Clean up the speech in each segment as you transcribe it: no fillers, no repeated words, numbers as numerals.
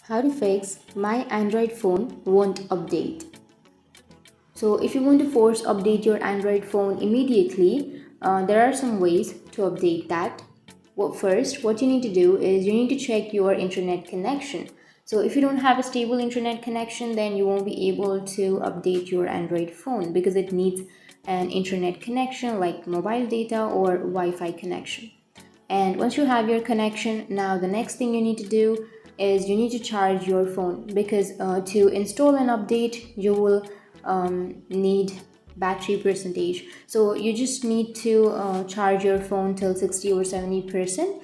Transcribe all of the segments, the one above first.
How to fix my Android phone won't update. So if you want to force update your Android phone immediately, there are some ways to update that. Well, first, what you need to do is you need to check your internet connection. So if you don't have a stable internet connection, then you won't be able to update your Android phone because it needs an internet connection like mobile data or Wi-Fi connection. And once you have your connection, now the next thing you need to do is you need to charge your phone because to install an update, you will need battery percentage. So you just need to charge your phone till 60 or 70%.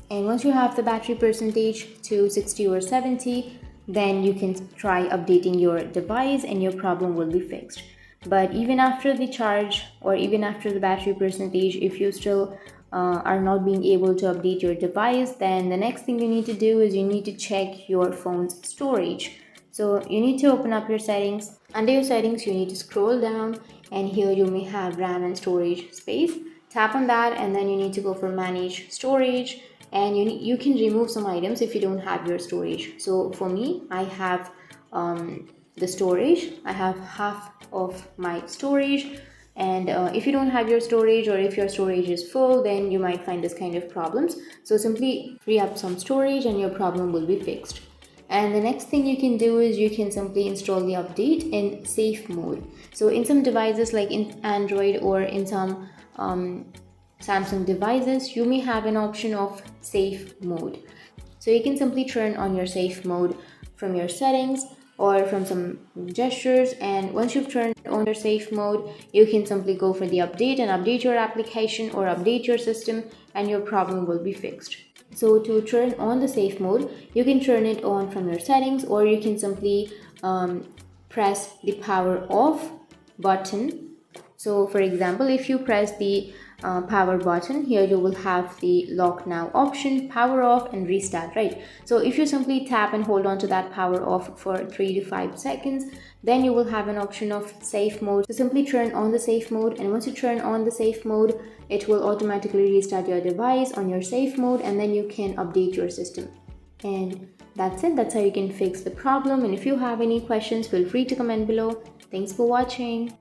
And once you have the battery percentage to 60 or 70, then you can try updating your device and your problem will be fixed. But even after the charge or even after the battery percentage, if you still are not being able to update your device, then the next thing you need to do is you need to check your phone's storage. So you need to open up your settings. Under your settings, you need to scroll down, and here you may have RAM and storage space. Tap on that, and then you need to go for manage storage, and you can remove some items if you don't have your storage. So for me, I have the storage. I have half of my storage, and if you don't have your storage or if your storage is full, then you might find this kind of problems. So simply free up some storage and your problem will be fixed. And the next thing you can do is you can simply install the update in safe mode. So in some devices like in Android or in some Samsung devices, you may have an option of safe mode. So you can simply turn on your safe mode from your settings or from some gestures, and once you've turned on your safe mode, you can simply go for the update and update your application or update your system, and your problem will be fixed. So to turn on the safe mode, you can turn it on from your settings, or you can simply press the power off button. So for example, if you press the power button, here you will have the lock now option, power off and restart, right? So if you simply tap and hold on to that power off for 3 to 5 seconds, then you will have an option of safe mode. So simply turn on the safe mode, and once you turn on the safe mode, it will automatically restart your device on your safe mode, and then you can update your system. And that's it. That's how you can fix the problem. And if you have any questions, feel free to comment below. Thanks for watching.